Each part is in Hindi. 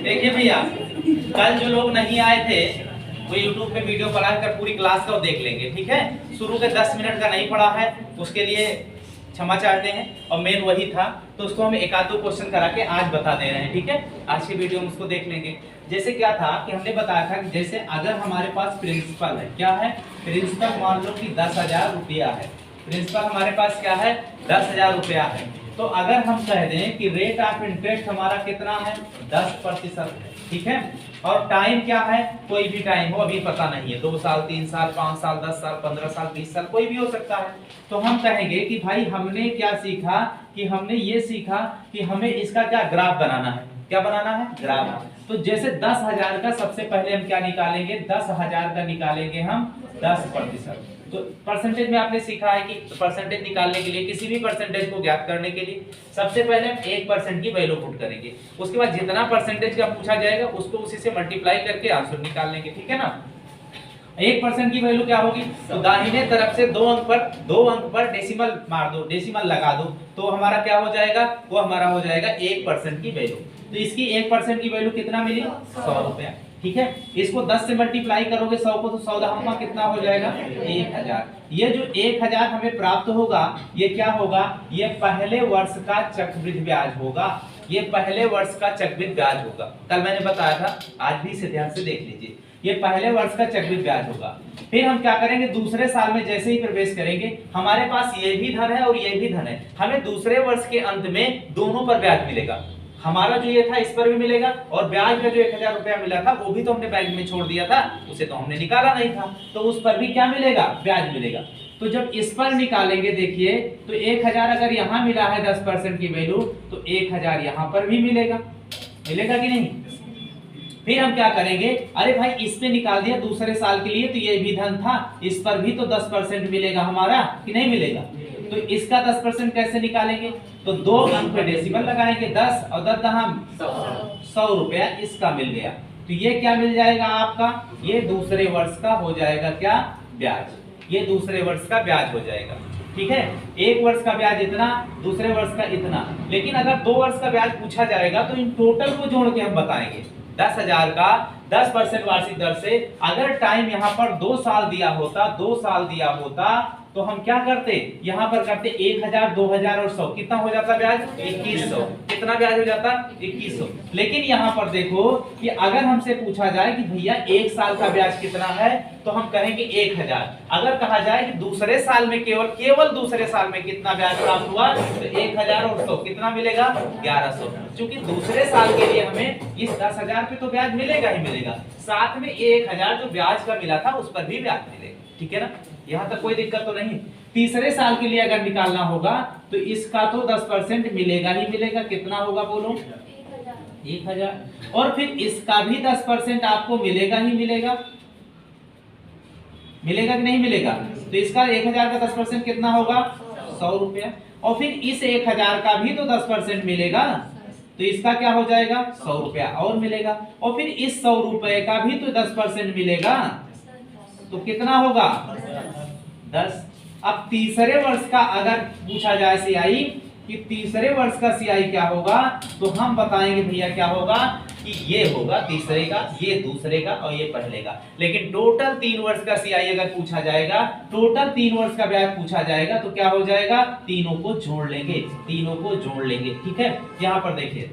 देखिए भैया, कल जो लोग नहीं आए थे वो YouTube पे वीडियो पढ़ा कर पूरी क्लास का देख लेंगे, ठीक है। शुरू के 10 मिनट का नहीं पढ़ा है उसके लिए क्षमा चाहते हैं, और मेन वही था तो उसको हम एक आध दो क्वेश्चन करा के आज बता दे रहे हैं, ठीक है। आज के वीडियो में उसको देख लेंगे। जैसे क्या था कि हमने बताया था कि जैसे अगर हमारे पास प्रिंसिपल है, क्या है प्रिंसिपल, मान लो कि 10,000 रुपया है। प्रिंसिपल हमारे पास क्या है 10,000 रुपया है। तो अगर हम कह दें कि रेट ऑफ इंटरेस्ट हमारा कितना है 10%, ठीक है। और टाइम क्या है, कोई भी टाइम हो, अभी पता नहीं है, 2 साल 3 साल 5 साल 10 साल 15 साल 20 साल कोई भी हो सकता है। तो हम कहेंगे कि भाई हमने क्या सीखा कि हमने ये सीखा कि हमें इसका क्या ग्राफ बनाना है। क्या बनाना है, ग्राफ। तो जैसे 10,000 का सबसे पहले हम क्या निकालेंगे, 10,000 का निकालेंगे हम 10%। तो परसेंटेज में आपने सीखा है कि परसेंटेज निकालने के लिए, किसी भी परसेंटेज को ज्ञात करने के लिए सबसे पहले हम 1% की वैल्यू पुट करेंगे। उसके बाद जितना परसेंटेज का पूछा जाएगा उसको उसी से मल्टीप्लाई करके आंसर निकाल लेंगे, ठीक है ना। 1% की वैल्यू क्या होगी, तो दाहिने तरफ से 2 अंक पर डेसिमल मार दो, डेसिमल लगा दो, तो हमारा क्या हो जाएगा, वो हमारा हो जाएगा 1% की वैल्यू। तो इसकी 1% की वैल्यू कितना मिली, 100 रुपया, ठीक है। इसको 10 से मल्टीप्लाई करोगे 100 को, तो 100 दहम्मा कितना हो जाएगा 1000। ये जो 1000 हमें प्राप्त होगा ये क्या होगा, ये पहले वर्ष का चक्रवृद्धि ब्याज होगा। ये पहले वर्ष का चक्रवृद्धि ब्याज होगा। कल मैंने बताया था, आज भी इसे ध्यान से देख लीजिए, ये पहले वर्ष का चक्रवृद्धि ब्याज होगा। फिर हम क्या करेंगे, दूसरे साल में जैसे ही प्रवेश करेंगे हमारे पास ये भी धन है और ये भी धन है, हमें दूसरे वर्ष के अंत में दोनों पर ब्याज मिलेगा। हमारा जो ये था इस पर भी मिलेगा, और ब्याज में जो 1000 रुपया मिला था वो भी तो हमने बैंक में छोड़ दिया था, उसे तो हमने निकाला नहीं था, तो उस पर भी क्या मिलेगा, ब्याज मिलेगा। तो जब इस पर निकालेंगे देखिए, तो 1000 अगर यहाँ मिला है 10% की वैल्यू, तो 1000 यहाँ पर भी मिलेगा, मिलेगा कि नहीं। फिर हम क्या करेंगे, अरे भाई इस पे निकाल दिया दूसरे साल के लिए, तो ये भी धन था, इस पर भी तो 10% मिलेगा हमारा कि नहीं मिलेगा। तो इसका 10% कैसे निकालेंगे, तो 2 अंक पे डेसिमल लगाएंगे, 10 और 10 दहम 100 रुपया इसका मिल गया। तो ये क्या मिल जाएगा आपका, ये दूसरे वर्ष का हो जाएगा क्या, ब्याज। ये दूसरे वर्ष का ब्याज हो जाएगा, ठीक है। एक वर्ष का ब्याज इतना, दूसरे वर्ष का इतना। लेकिन अगर 2 वर्ष का ब्याज पूछा जाएगा तो इन टोटल को जोड़ के हम बताएंगे। 10,000 का 10% वार्षिक दर से, अगर टाइम यहाँ पर 2 साल दिया होता, 2 साल दिया होता, तो हम क्या करते, यहाँ पर करते 1000 2000 और 100, कितना हो जाता ब्याज 2100। कितना ब्याज हो जाता 2100। लेकिन यहाँ पर देखो कि अगर हमसे पूछा जाए कि भैया 1 साल का ब्याज कितना है, तो हम कहेंगे 1000। अगर कहा जाए कि दूसरे साल में केवल दूसरे साल में कितना ब्याज प्राप्त हुआ, तो 1000 और 100 कितना मिलेगा 1100। क्योंकि दूसरे साल के लिए हमें इस 10,000 पे तो ब्याज मिलेगा ही मिलेगा, साथ में 1000 जो ब्याज का मिला था उस पर भी ब्याज मिलेगा, ठीक है ना। यहाँ तक कोई दिक्कत तो नहीं। तीसरे साल के लिए अगर निकालना होगा तो इसका तो 10% मिलेगा ही मिलेगा, कितना होगा बोलो 1000। और फिर इसका भी 10% आपको मिलेगा ही मिलेगा, मिलेगा कि नहीं मिलेगा। तो इसका 1000 का 10% कितना होगा 100 रुपया, और फिर इस 1000 का भी तो 10% मिलेगा, तो इसका क्या हो जाएगा 100 रुपया और मिलेगा, और फिर इस 100 रुपए का भी तो 10% मिलेगा, तो कितना होगा 10। अब तीसरे वर्ष का अगर पूछा जाए सीआई कि तीसरे वर्ष का सीआई क्या होगा, तो हम बताएंगे भैया क्या होगा कि ये होगा तीसरे का, ये दूसरे का और ये पहले का। लेकिन टोटल 3 वर्ष का सीआई अगर पूछा जाएगा, टोटल 3 वर्ष का ब्याज पूछा जाएगा, तो क्या हो जाएगा, तीनों को जोड़ लेंगे, तीनों को जोड़ लेंगे, ठीक है। यहाँ पर देखिए,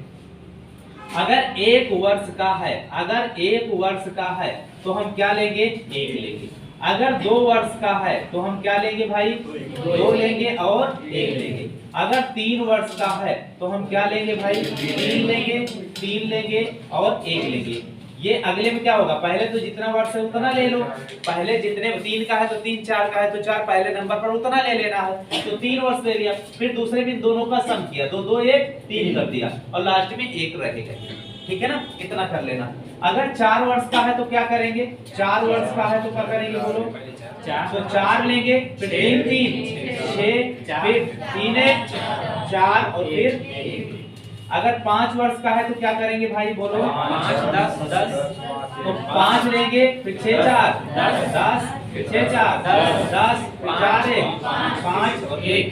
अगर 1 वर्ष का है, अगर 1 वर्ष का है तो हम क्या लेंगे 1 लेंगे। अगर 2 वर्ष का है तो हम क्या लेंगे भाई 2 लेंगे और 1 लेंगे। अगर 3 वर्ष का है तो हम क्या लेंगे भाई 3 लेंगे, 3 लेंगे और 1 लेंगे। ये अगले में क्या होगा, पहले तो जितना वर्ष है उतना ले लो, पहले जितने 3 का है तो 3, 4 का है तो 4, पहले नंबर पर उतना ले लेना है, तो 3 वर्ष ले लिया। फिर दूसरे दिन दोनों का सम किया, 2 2 1 3 कर दिया, और लास्ट में 1 रहेगा, ठीक है ना, इतना कर लेना। अगर 4 वर्ष का है तो क्या करेंगे, 4 वर्ष का है तो क्या करेंगे बोलो 4, तो 4 लेंगे, फिर 3 3 6, फिर 3 1 4 और फिर 1। अगर 5 वर्ष का है तो क्या करेंगे भाई बोलो 5 10 10, तो 5 लेंगे, फिर 6 4 10 10, फिर 6 4 10 10, 4 1 5 और 1।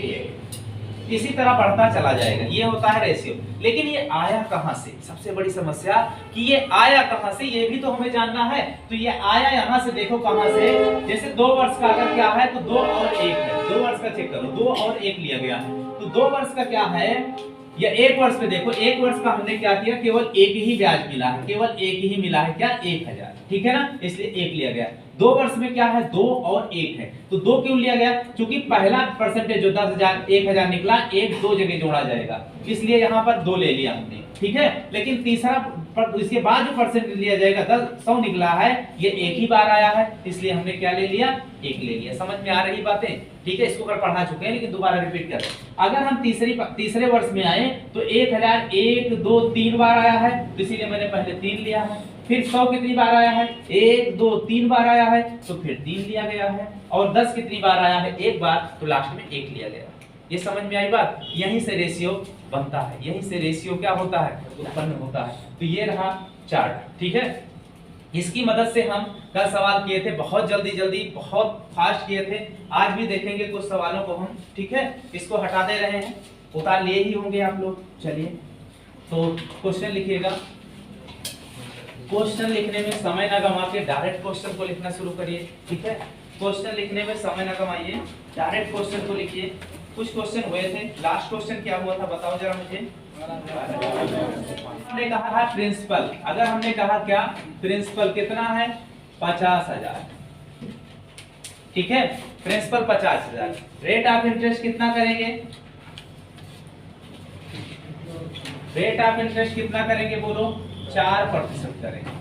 इसी तरह बढ़ता चला जाएगा। ये होता है रेशियो। लेकिन ये आया कहां से, सबसे बड़ी समस्या कि ये आया कहां से, ये भी तो हमें जानना है। तो ये आया यहां से, देखो कहां से। जैसे 2 वर्ष का अगर क्या है तो 2 और 1 है, 2 वर्ष का चेक करो, 2 और 1 लिया गया है। तो 2 वर्ष का क्या है, या 1 वर्ष पे देखो, 1 वर्ष का हमने क्या किया, केवल एक ही ब्याज मिला है, केवल एक ही मिला है, क्या 1000, ठीक है ना, इसलिए 1 लिया गया। 2 वर्ष में क्या है, 2 और 1 है, तो 2 क्यों लिया गया, क्योंकि पहला परसेंटेज जो 10,000 1000 निकला, 1 2 जगह जोड़ा जाएगा, इसलिए यहाँ पर 2 ले लिया हमने, ठीक है। लेकिन तीसरा इसके बाद जो परसेंटेज लिया जाएगा 100 निकला है, ये एक ही बार आया है, इसलिए हमने क्या ले लिया, 1 ले लिया। समझ में आ रही बातें, ठीक है। इसको कर पढ़ा चुके हैं, लेकिन दोबारा रिपीट कर। अगर हम तीसरे वर्ष में आए तो 1000 1 2 3 बार आया है, तो इसीलिए मैंने पहले 3 लिया है। फिर 100 कितनी बार आया है, 1 2 3 बार आया है, तो फिर 3 लिया गया है। और 10 कितनी बार आया है, 1 बार, तो लास्ट में 1 लिया गया। ये समझ में आई बात। यहीं से रेशियो बनता है, यहीं से रेशियो क्या होता है, उत्पन्न होता है। तो ये रहा चार्ट, ठीक है। इसकी मदद से हम कल सवाल किए थे, बहुत जल्दी बहुत फास्ट किए थे। आज भी देखेंगे कुछ सवालों को हम, ठीक है। इसको हटा दे रहे हैं, उतार लिए ही होंगे आप लोग। चलिए, तो क्वेश्चन लिखिएगा। क्वेश्चन लिखने में समय ना गवा के डायरेक्ट क्वेश्चन को लिखना शुरू करिए, ठीक है। क्वेश्चन लिखने में समय ना गवाइए, डायरेक्ट क्वेश्चन को लिखिए। कुछ क्वेश्चन हुए थे, लास्ट क्वेश्चन क्या हुआ था बताओ जरा मुझे। हमने कहा है प्रिंसिपल, अगर हमने कहा क्या, प्रिंसिपल कितना है, 50,000, ठीक है। प्रिंसिपल 50,000, रेट ऑफ इंटरेस्ट कितना करेंगे, रेट ऑफ इंटरेस्ट कितना करेंगे बोलो, 4% करेंगे।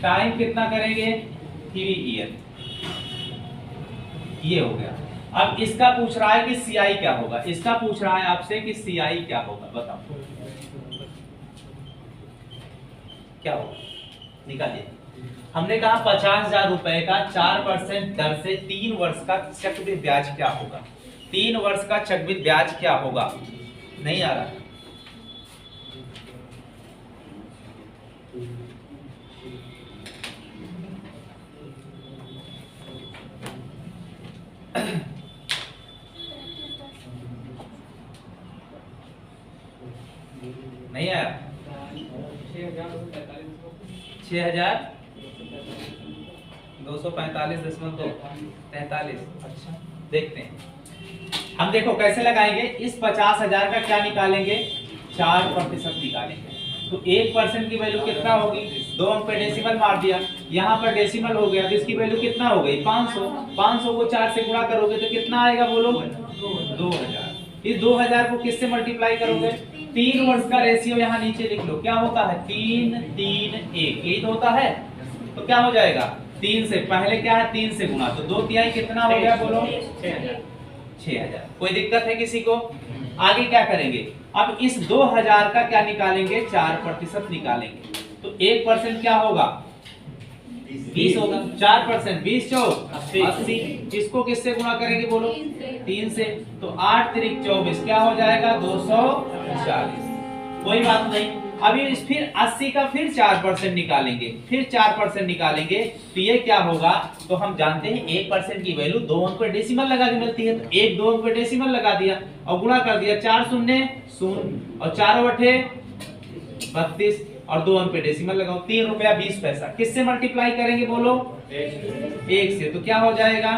टाइम कितना करेंगे, 3 ईयर। ये हो गया। अब इसका पूछ रहा है कि सीआई क्या होगा, इसका पूछ रहा है आपसे कि सीआई क्या होगा, बताओ क्या होगा, निकालिए। हमने कहा 50,000 रुपए का 4% दर से 3 वर्ष का चक्रवृद्धि ब्याज क्या होगा, 3 वर्ष का चक्रवृद्धि ब्याज क्या होगा, नहीं आ रहा। नहीं आया, 6,245.43। अच्छा, देखते हैं हम। देखो कैसे लगाएंगे, इस 50,000 का क्या निकालेंगे, 4% निकालेंगे। तो 1% की वैल्यू कितना होगी, 2 अंक पे डेसिमल मार दिया, यहाँ पर डेसिमल हो गया, तो इसकी वैल्यू कितना हो गई, 500। 500 को 4 से गुणा करोगे तो कितना आएगा बोलो, 2000। इस 2000 को किससे मल्टीप्लाई करोगे, 3 वर्ष का रेशियो यहाँ नीचे लिख लो, क्या होता है, 3 3 1, यही तो होता है। तो क्या हो जाएगा, 3 से पहले क्या है, 3 से गुणा, तो 2 तिहाई कितना हो गया बोलो, 6,000। कोई दिक्कत है किसी को, आगे क्या करेंगे। अब इस 2000 का क्या निकालेंगे, 4% निकालेंगे। तो 1% क्या होगा, 20 होगा, 4% 20 चौक 80। इसको किससे गुणा करेंगे बोलो, 3 से। तो 8 3 24 क्या हो जाएगा, 240। कोई बात नहीं। अभी फिर 80 का फिर 4% निकालेंगे, फिर 4% निकालेंगे, तो ये क्या होगा, तो हम जानते हैं 1% की वैल्यू 2 अंक पे डेसिमल लगा के मिलती है। तो 1 2 अंक पे डेसिमल लगा दिया और गुणा कर दिया, 4 शून्य 0 और 4 बटे 32 और 2 अंक पे डेसिमल लगाओ। 3 रुपया 20 पैसा किससे मल्टीप्लाई करेंगे बोलो, 1 से। तो क्या हो जाएगा,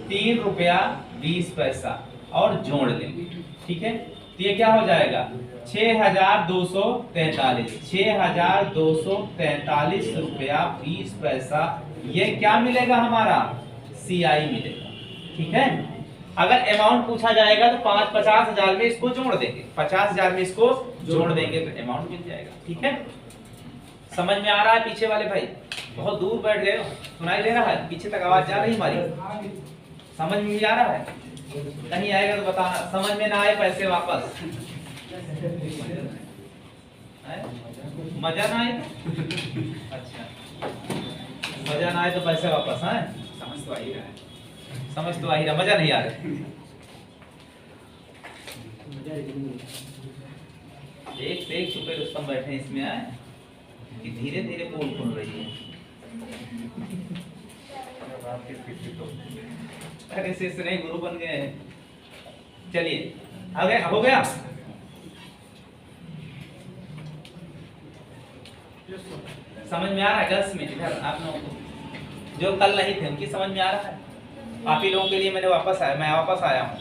3 रुपया 20 पैसा और जोड़ लेंगे, ठीक है। तो ये क्या हो जाएगा, 6,243, 6,243 रुपया 20 पैसा। ये क्या मिलेगा हमारा, सीआई मिलेगा, ठीक है। अगर अमाउंट पूछा जाएगा तो 50,000 में इसको जोड़ देंगे, 50,000 में इसको जोड़ देंगे तो अमाउंट मिल जाएगा, ठीक है। समझ में आ रहा है पीछे वाले भाई, बहुत दूर बैठ गए हो, सुनाई दे रहा है, पीछे तक आवाज जा रही हमारी, समझ में भी आ रहा है। नहीं आएगा तो बताना, समझ में ना आए पैसे वापस, मजा ना आए, अच्छा मजा ना आए तो पैसे वापस है, समझ तो आ ही रहा है, समझ तो आ ही रहा, मजा नहीं आ रहा। एक छुपे रुस्तम बैठे इसमें आए कि धीरे धीरे पोल खुल रही है। अरे शिष्य नहीं गुरु बन गए हैं। चलिए हो गया? समझ में आ रहा है? गर्ल्स में इधर आप लोगों को जो कल नहीं थे उनकी समझ में आ रहा है? आप ही लोगों के लिए मैं वापस आया हूँ।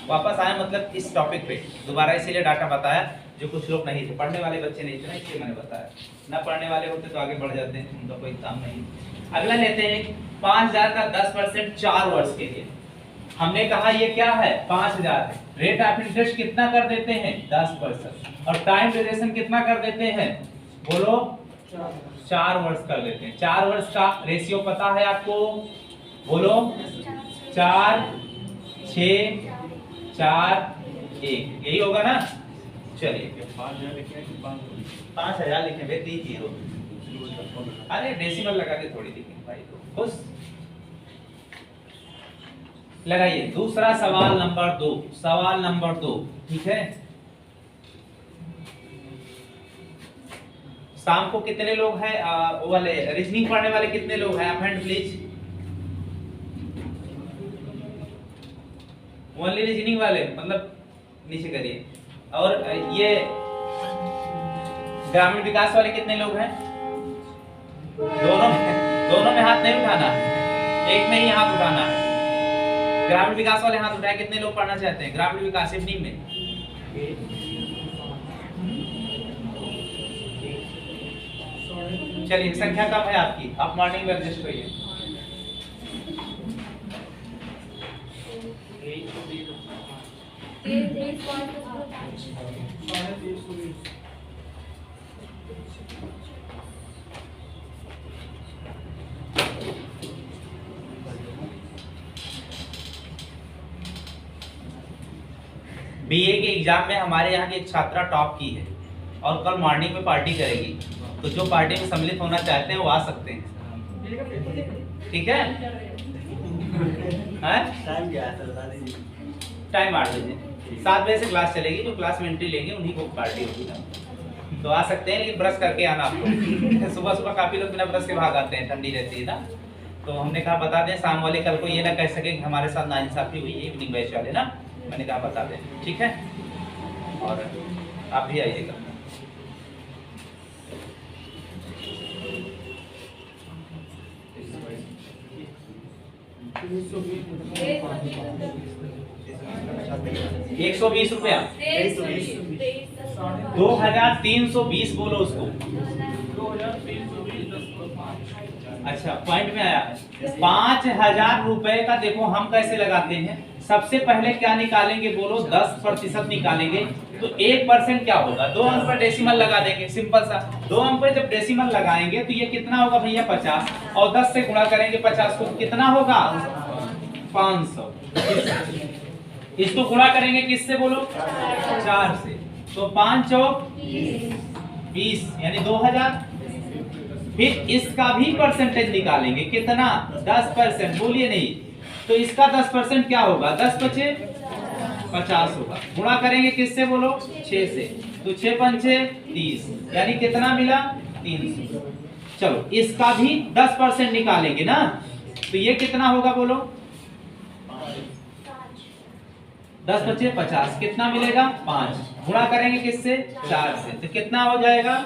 वापस आया मतलब इस टॉपिक पे दोबारा इसीलिए डाटा बताया, जो कुछ लोग नहीं थे, पढ़ने वाले बच्चे नहीं थे ना, इसलिए मैंने बताया। ना पढ़ने वाले होते तो आगे बढ़ जाते हैं, उनका कोई काम नहीं। अगला लेते हैं 5000 का 10% 4 वर्ष के लिए। हमने कहा ये क्या है? 5000 है। रेट ऑफ इंटरेस्ट कितना कर देते हैं? 10%। और टाइम ड्यूरेशन कितना कर देते हैं? बोलो 4 वर्ष कर देते हैं। 4 वर्ष का रेशियो पता है आपको? बोलो 4 6 4 1, यही होगा ना? चलिए 5000 लिखे भाई, 3 जीरो, अरे डेसिमल लगा के थोड़ी लिखेंगे भाई, तो खुश लगाइए। दूसरा सवाल नंबर 2, सवाल नंबर 2, ठीक है। शाम को कितने लोग हैं वो वाले रीजनिंग पढ़ने वाले कितने लोग हैं? आप हैंड प्लीज। ओनली रीजनिंग वाले मतलब नीचे करिए। और ये ग्रामीण विकास वाले कितने लोग हैं? दोनों में हाथ नहीं उठाना, एक में ही हाथ उठाना है। ग्रामीण विकास वाले हाथ उठाए। कितने लोग पढ़ना चाहते हैं ग्रामीण विकास इवनिंग में? चलिए संख्या कम है आपकी, आप मॉर्निंग में एडजस्ट करिए। बीए के एग्जाम में हमारे यहाँ की एक छात्रा टॉप की है और कल मॉर्निंग में पार्टी करेगी, तो जो पार्टी में सम्मिलित होना चाहते हैं वो आ सकते हैं, ठीक है? टाइम क्या है? टाइम 8 बजे, 7 बजे से क्लास चलेगी। जो क्लास में एंट्री लेंगे उन्हीं को पार्टी होगी ना, तो आ सकते हैं, लेकिन ब्रश करके आना आपको। सुबह सुबह काफी लोग बिना ब्रश के भाग आते हैं, ठंडी रहती है ना, तो हमने कहा बता दें शाम वाले कल को ये ना कह सके कि हमारे साथ नाइंसाफी हुई है इवनिंग बैच वाले ना, मैंने कहा बता दें, ठीक है? और आप भी आइएगा। ₹120 2320 बोलो उसको। अच्छा पॉइंट में आया है। 5000 रुपए का देखो हम कैसे लगाते हैं। सबसे पहले क्या निकालेंगे बोलो? 10% निकालेंगे, तो 1% क्या होगा? 2 अंक पर डेसिमल लगा देंगे, सिंपल सा। 2 अंक पर जब डेसिमल लगाएंगे तो ये कितना होगा भैया? 50, और 10 से गुणा करेंगे 50 को, कितना होगा? 500। इसको गुणा करेंगे किससे बोलो? 4 से, तो 5 चौक 20 यानी 2000। फिर इसका भी परसेंटेज निकालेंगे, कितना? 10%, बोलिए नहीं, तो इसका 10% क्या होगा? 10 बचे 50 होगा। गुणा करेंगे किससे बोलो? 6 से, तो 6 पंचे 30 यानी कितना मिला? 300। चलो इसका भी 10% निकालेंगे ना, तो ये कितना होगा बोलो? 10 बचे 50, कितना मिलेगा? 5। गुणा करेंगे किससे? 4 से, तो कितना हो जाएगा?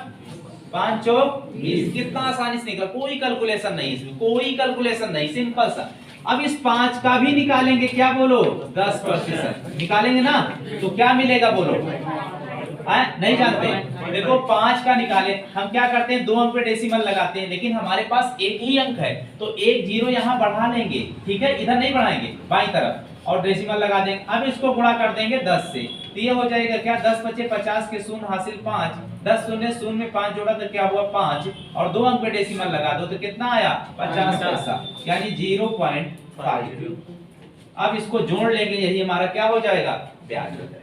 5 चौक 20। कितना आसानी से निकला, कोई कैलकुलेशन नहीं इसमें, कोई कैलकुलेशन नहीं, सिंपल सा। अब इस 5 का भी निकालेंगे, क्या बोलो? 10% निकालेंगे ना, तो क्या मिलेगा बोलो? नहीं जानते? देखो 5 का निकाले, हम क्या करते हैं? 2 अंक पे डेसिमल लगाते हैं, लेकिन हमारे पास एक ही अंक है, तो एक जीरो यहाँ बढ़ा लेंगे, ठीक है? इधर नहीं बढ़ाएंगे, बाईं तरफ, और डेसिमल लगा देंगे। अब इसको गुणा कर देंगे 10 से, तो ये हो जाएगा क्या? 10 बचे 50 के शून्य हासिल 5, 10 शून्य शून्य में 5 जोड़ा तो क्या हुआ? 5, और 2 अंक पे डेसिमल लगा दो तो कितना आया? 50 पैसा, यानी 0.5। अब इसको जोड़ लेंगे, यही हमारा क्या हो जाएगा? ब्याज हो जाएगा।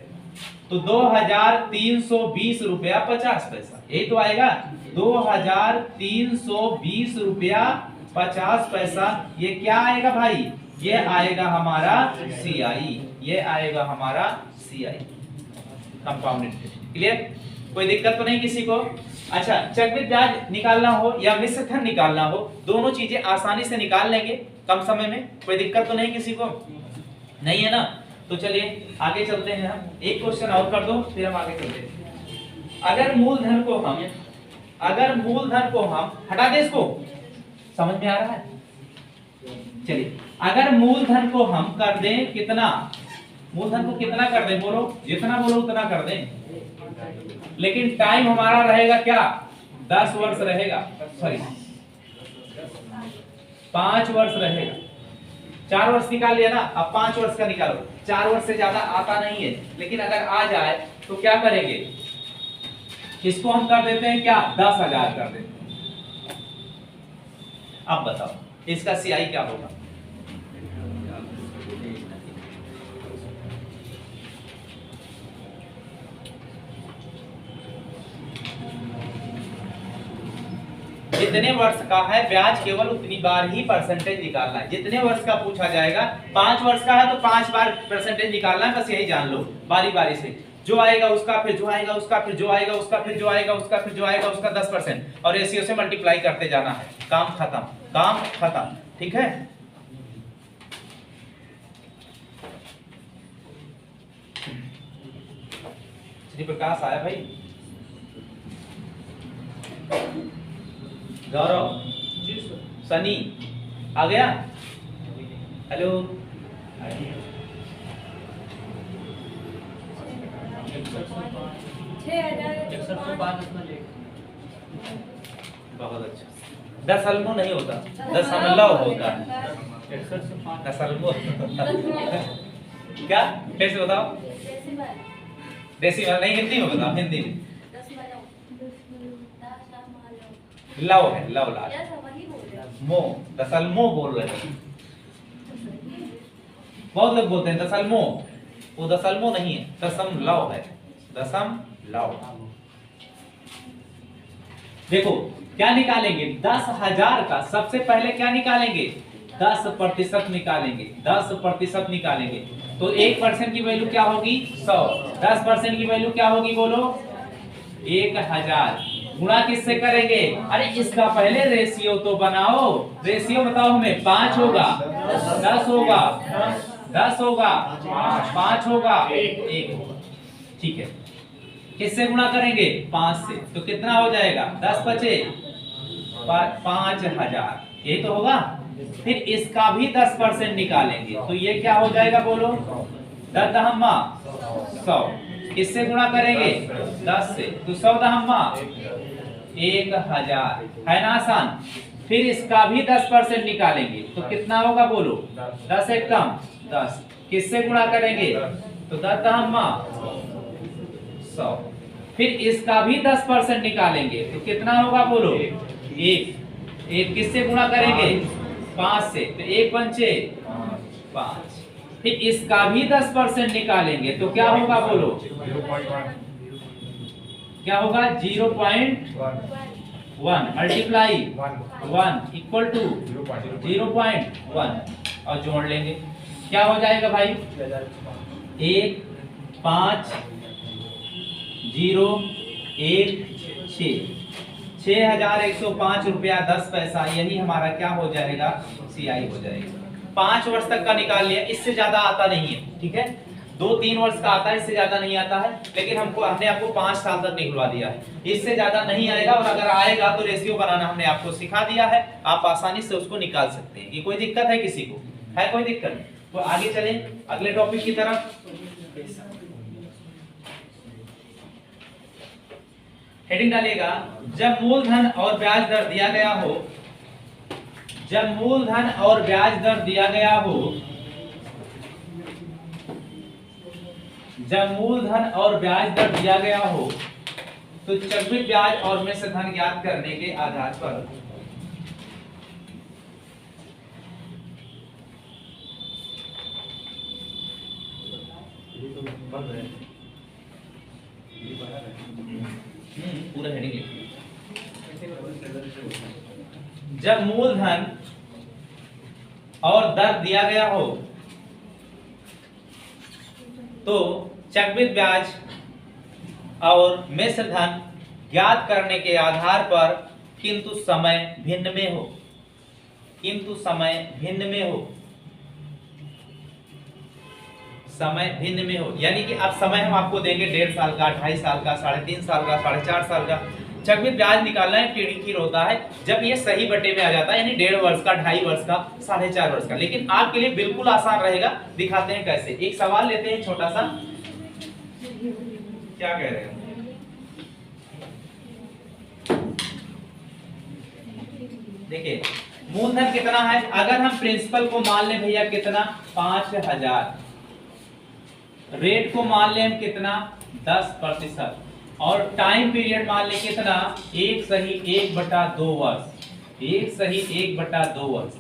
तो 2320 रुपया 50 पैसा, यही तो आएगा। 2320 रुपया 50 पैसा, ये क्या आएगा भाई? ये आएगा हमारा CI, ये आएगा हमारा CI, कंपाउंड इंटरेस्ट। क्लियर? कोई दिक्कत तो नहीं किसी को? अच्छा चक्रवृद्धि ब्याज निकालना हो या मिश्र धन निकालना हो, दोनों चीजें आसानी से निकाल लेंगे कम समय में, कोई दिक्कत तो नहीं किसी को? नहीं है ना? तो चलिए आगे चलते हैं हम, एक क्वेश्चन और कर दो फिर हम आगे चलते हैं। अगर मूलधन को हम हटा दे, इसको समझ में आ रहा है? चलिए, अगर मूलधन को हम कर दें कितना, मूलधन को कितना कर दें, बोलो जितना बोलो उतना कर दें, लेकिन टाइम हमारा रहेगा क्या, 10 वर्ष रहेगा, सॉरी 5 वर्ष रहेगा। 4 वर्ष निकाल लिया ना, अब 5 वर्ष का निकालो। 4 वर्ष से ज्यादा आता नहीं है, लेकिन अगर आ जाए तो क्या करेंगे, इसको हम कर देते हैं क्या, 10,000 कर देते हैं। अब बताओ इसका सीआई क्या होगा? जितने वर्ष का है ब्याज केवल उतनी बार ही परसेंटेज निकालना है। जितने वर्ष का पूछा जाएगा, 5 वर्ष का है तो 5 बार परसेंटेज निकालना है, बस यही जान लो। बारी बारी से जो आएगा उसका, फिर जो आएगा उसका, फिर जो आएगा उसका, फिर जो आएगा उसका, फिर जो आएगा उसका 10%, और रेशियो से मल्टीप्लाई करते जाना है। काम खत्म, काम खत्म, ठीक है। श्री प्रकाश आया भाई, गौरव, सनी आ गया, हेलो। बहुत अच्छा, दशमलव नहीं होता, दशमलव होता है, दशमलव क्या, कैसे बताओ, डेसिमल नहीं, हिंदी में बताओ, हिंदी में। लव है, लव लास्ट, मो, दशमलव बोल रहे हैं, बहुत लोग बोलते हैं दशमलव, वो दशमलव नहीं है, दशमलव है, दशमलव। देखो क्या निकालेंगे, 10,000 का सबसे पहले क्या निकालेंगे, 10% निकालेंगे, 10% निकालेंगे, तो 1% की वैल्यू क्या होगी, 100, 10% की वैल्यू क्या होगी, बोलो 1,000, गुणा किससे करेंगे, अरे इसका पहले रेशियो तो बनाओ, रेशियो बताओ हमें, 5 होगा, 10 होगा, 10 होगा, 5 होगा, 1 होगा, ठीक है। किससे गुणा करेंगे, 5 से, तो कितना हो जाएगा, 10 बचे 5,000, यही तो होगा। फिर इसका भी 10% निकालेंगे, तो ये क्या हो जाएगा, बोलो 10 दहम्मा 100, किससे गुणा करेंगे, 10 से, तो 100 दहम्मा 1,000, है ना आसान। फिर इसका भी 10% निकालेंगे, तो कितना होगा, बोलो 10 एक कम 10, किससे गुणा करेंगे, तो 10 दहम्मा 100, फिर इसका भी 10% निकालेंगे, तो कितना होगा, बोलो 1 किससे गुणा करेंगे, 5 से, तो 1 पंचे 5, फिर इसका भी 10% निकालेंगे, तो क्या होगा, बोलो क्या होगा, 0.1 मल्टीप्लाई 1 इक्वल टू 0.1, और जोड़ लेंगे, क्या हो जाएगा भाई, 1 5 0 1 6, 6,105 रुपया 10 पैसा, यही हमारा क्या हो जाएगा, सीआई हो जाएगा। 5 वर्ष तक का निकाल लिया, इससे ज्यादा आता नहीं है, ठीक है। 2-3 वर्ष का आता है, इससे ज्यादा नहीं आता है, लेकिन हमने आपको 5 साल तक निकलवा दिया है, इससे ज्यादा नहीं आएगा, और अगर आएगा तो रेशियो बनाना हमने आपको सिखा दिया है, आप आसानी से उसको निकाल सकते हैं। ये कोई दिक्कत है किसी को, है कोई दिक्कत? तो आगे चले अगले टॉपिक की तरफ। हेडिंग डालेगा, जब मूलधन और ब्याज दर दिया गया हो, जब मूलधन और ब्याज दर दिया गया हो, जब मूलधन और ब्याज दर दिया गया हो, तो चक्रवृद्धि ब्याज और मिश्र धन ज्ञात करने के आधार पर पूरा हेडिंग लिखिए। जब मूलधन और दर दिया गया हो तो चक्रवृद्धि ब्याज और मिश्र धन ज्ञात करने के आधार पर, किंतु समय भिन्न में हो, किंतु समय भिन्न में हो, समय भिन्न में हो, यानी कि अब समय हम आपको देंगे 1.5 साल का, 2.5 साल का, 3.5 साल का, 4.5 साल का। चक्रवृद्धि ब्याज निकालना है टेढ़ी होता है जब ये सही बटे में आ जाता है, यानी 1.5 वर्ष का, 2.5 वर्ष का, 4.5 वर्ष का। लेकिन आपके लिए बिल्कुल आसान रहेगा, दिखाते हैं कैसे। एक सवाल लेते हैं छोटा सा, क्या कह रहे हैं, देखिए मूलधन कितना है, अगर हम प्रिंसिपल को मान लें भैया कितना 5000, रेट को मान लें हम कितना 10%, और टाइम पीरियड मान लें कितना 1/1/2 वर्ष, 1/1/2 वर्ष।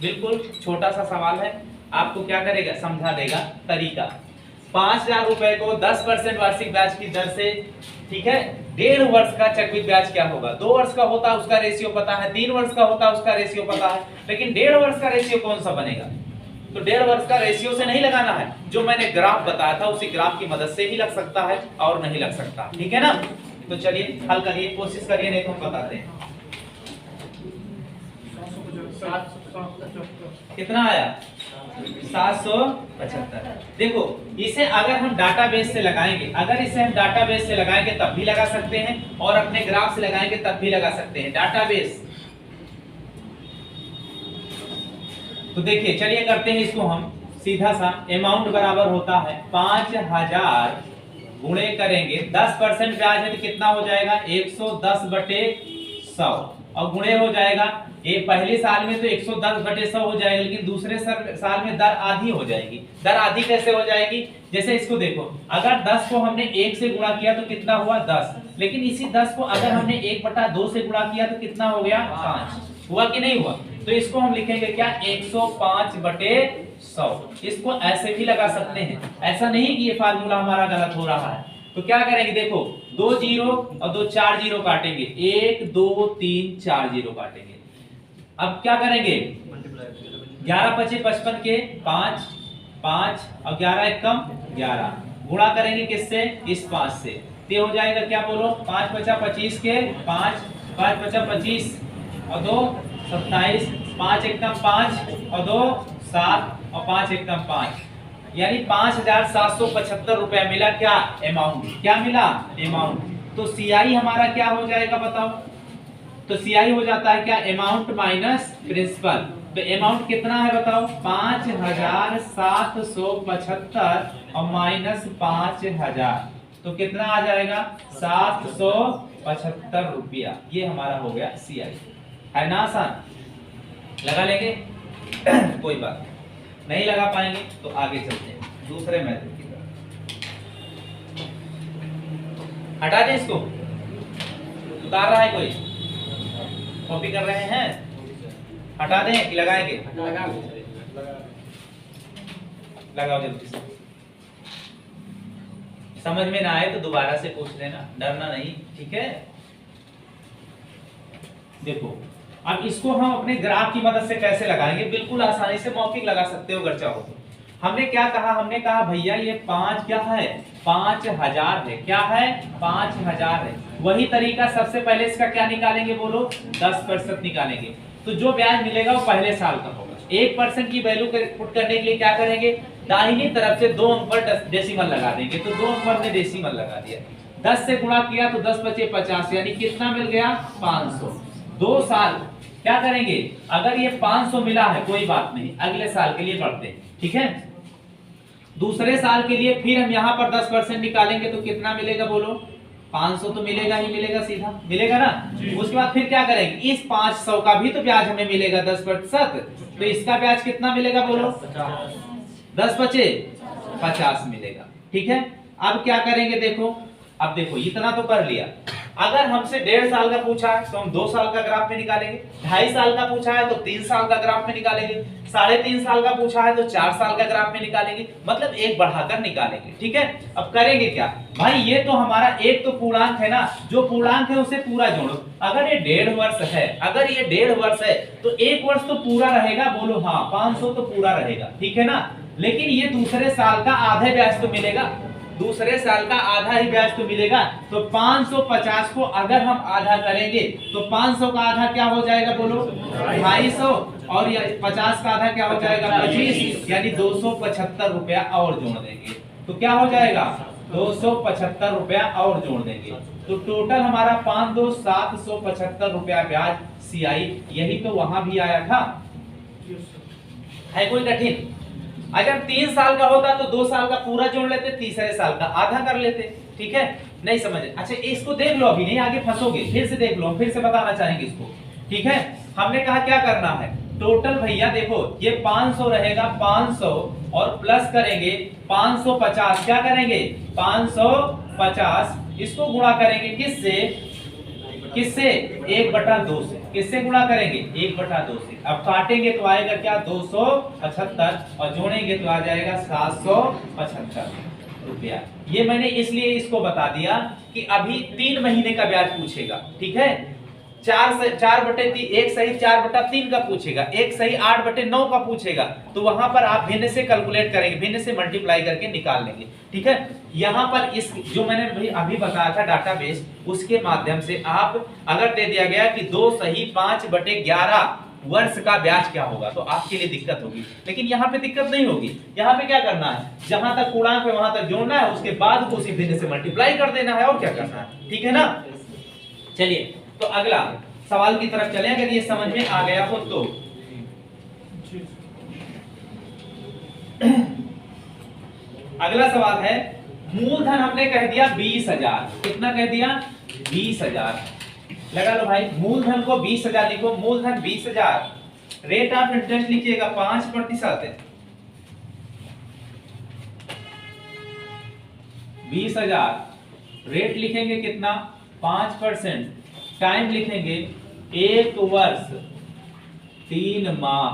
बिल्कुल छोटा सा सवाल है, आपको क्या करेगा, समझा देगा तरीका। 5000 रुपए को 10% वार्षिक ब्याज की दर से, ठीक है, 1.5 वर्ष का चक्रवृद्धि ब्याज क्या होगा, 2 वर्ष का होता है उसका रेशियो पता है, 3 वर्ष का होता है उसका रेशियो पता है, लेकिन 1.5 वर्ष का रेशियो कौन सा बनेगा, तो 1.5 वर्ष का रेशियो से नहीं लगाना है, जो मैंने ग्राफ बताया था उसी ग्राफ की मदद से ही लग सकता है और नहीं लग सकता, ठीक है ना। तो चलिए हल करिए, कोशिश करिए, नहीं तो हम बताते हैं। कितना आया 775। देखो इसे अगर हम डाटाबेस से लगाएंगे, अगर इसे हम डाटाबेस से लगाएंगे तब भी लगा सकते हैं, और अपने ग्राफ से लगाएंगे तब भी लगा सकते हैं। डाटाबेस तो देखिए, चलिए करते हैं इसको हम सीधा सा। अमाउंट बराबर होता है 5000 गुणे करेंगे 10% ब्याज है तो कितना हो जाएगा 110/100, और गुणे हो जाएगा, ये पहले साल में तो 110/100 हो जाएगा, लेकिन दूसरे साल में दर आधी हो जाएगी। दर आधी कैसे हो जाएगी, जैसे इसको देखो, अगर 10 को हमने 1 से गुणा किया तो कितना हुआ 10, लेकिन इसी 10 को अगर हमने 1/2 से गुणा किया तो कितना हो गया 5, हुआ कि नहीं हुआ। तो इसको हम लिखेंगे क्या 105/100। इसको ऐसे भी लगा सकते हैं, ऐसा नहीं कि ये फार्मूला हमारा गलत हो रहा है। तो क्या करेंगे, देखो 2 जीरो और 2 4 जीरो काटेंगे, 1 2 3 4 जीरो काटेंगे। अब क्या करेंगे, 11 25 55 के 5 5 और 11 एकम 11, गुणा करेंगे किससे, इस 5 से, तो हो जाएगा क्या बोलो 5 5 25 के 5 5 5 25 और 2 27, 5 एकम 5 और 2 7 और 5 एकम 5, यानी 5775 रुपया मिला। क्या अमाउंट, क्या मिला अमाउंट। तो सीआई हमारा क्या हो जाएगा बताओ, तो सीआई हो जाता है क्या अमाउंट माइनस प्रिंसिपल। तो अमाउंट कितना है बताओ 5775 और माइनस 5000, तो कितना आ जाएगा 775 रुपया। ये हमारा हो गया सीआई, है ना आसान, लगा लेंगे कोई बात नहीं लगा पाएंगे तो आगे चलते हैं दूसरे मेथड की तरफ। हटा दें इसको, उतार रहा है कोई, कॉपी कर रहे हैं, हटा दें कि लगाएंगे, लगाओ जल्दी से। समझ में ना आए तो दोबारा से पूछ लेना, डरना नहीं, ठीक है। देखो अब इसको हम अपने ग्राफ की मदद से कैसे लगाएंगे, बिल्कुल आसानी से मौखिक लगा सकते हो अगर चाहो तो। हमने क्या कहा, हमने कहा भैया ये 5 क्या है 5000 है, क्या है 5000 है। वही तरीका सबसे पहले इसका क्या निकालेंगे बोलो 10% निकालेंगे, तो जो ब्याज मिलेगा वो पहले साल का होगा। 1% की वैल्यू पुट करने के लिए क्या करेंगे, दाहिनी तरफ से 2 अंक पर डेसिमल लगा देंगे, तो 2 अंक पर ने डेसिमल लगा दिया, 10 से गुणा किया तो 10 बचे 50, यानी कितना मिल गया 500। 2 साल क्या करेंगे, अगर ये 500 मिला है कोई बात नहीं, अगले साल के लिए बढ़ते हैं, ठीक है। दूसरे साल के लिए फिर हम यहाँ पर 10% निकालेंगे तो कितना मिलेगा बोलो 500 तो मिलेगा ही मिलेगा, सीधा मिलेगा ना। उसके बाद फिर क्या करेंगे, इस 500 का भी तो ब्याज हमें मिलेगा 10%, तो इसका ब्याज कितना मिलेगा बोलो 10 बचे 50 मिलेगा, ठीक है। अब क्या करेंगे, देखो अब देखो इतना तो कर लिया। अगर हमसे 1.5 साल का पूछा है तो हम 2 साल का ग्राफ में निकालेंगे, 2.5 साल का पूछा है तो 3 साल का ग्राफ में निकालेंगे, 3.5 साल का पूछा है तो 4 साल का ग्राफ में निकालेंगे, मतलब एक बढ़ाकर निकालेंगे, ठीक है। अब करेंगे क्या भाई, ये तो हमारा एक तो पूर्णांक है ना, जो पूर्णांक है उसे पूरा जोड़ो। अगर ये 1.5 वर्ष है, अगर ये 1.5 वर्ष है तो 1 वर्ष तो पूरा रहेगा, बोलो हाँ 500 तो पूरा रहेगा, ठीक है ना। लेकिन ये दूसरे साल का आधे ब्याज तो मिलेगा, दूसरे साल का आधा ही ब्याज तो मिलेगा। तो 550 को अगर हम आधा करेंगे तो 500 का आधा क्या हो जाएगा बोलो 250, और 50 का आधा क्या हो जाएगा 25, यानी 275 रुपया और जोड़ देंगे। तो क्या हो जाएगा 275 रुपया और जोड़ देंगे। तो टोटल हमारा 775 रुपया ब्याज CI, यही तो वहां भी आया था। है कोई कठिन? अगर 3 साल का होता तो 2 साल का पूरा जोड़ लेते, तीसरे साल का आधा कर लेते। ठीक है, नहीं समझे? अच्छा इसको देख लो, अभी नहीं आगे फंसोगे, फिर से देख लो, फिर से बताना चाहेंगे इसको। ठीक है, हमने कहा क्या करना है, टोटल भैया देखो ये 500 रहेगा, 500 और प्लस करेंगे 550, क्या करेंगे 550, इसको गुणा करेंगे किससे, किससे 1/2 से। किससे गुणा करेंगे 1/2 से। अब काटेंगे तो आएगा क्या 275, और जोड़ेंगे तो आ जाएगा 775 रुपया। ये मैंने इसलिए इसको बता दिया कि अभी 3 महीने का ब्याज पूछेगा। ठीक है, 4/3 एक सही 4/3 का पूछेगा, एक सही 8/9 का पूछेगा, तो वहां पर आप भिन्न से कैलकुलेट करेंगे, भिन्न से मल्टीप्लाई करके निकाल लेंगे। ठीक है, यहां पर इस जो मैंने अभी बताया था डाटाबेस, उसके माध्यम से आप अगर दे दिया गया कि 2 सही 5/11 वर्ष का ब्याज क्या होगा, तो आपके लिए दिक्कत होगी। लेकिन यहाँ पे दिक्कत नहीं होगी। यहाँ पे क्या करना है, जहां तक पूर्णांक है वहां तक जोड़ना है, उसके बाद उसी भिन्न से मल्टीप्लाई कर देना है, और क्या करना है। ठीक है ना, चलिए तो अगला सवाल की तरफ चलें, अगर ये समझ में आ गया हो तो। अगला सवाल है, मूलधन हमने कह दिया 20,000, कितना कह दिया 20,000, लगा लो भाई, मूलधन को 20,000 लिखो, मूलधन 20,000, रेट ऑफ इंटरेस्ट लिखिएगा 5%, 20,000 रेट लिखेंगे कितना 5%, टाइम लिखेंगे 1 वर्ष 3 माह,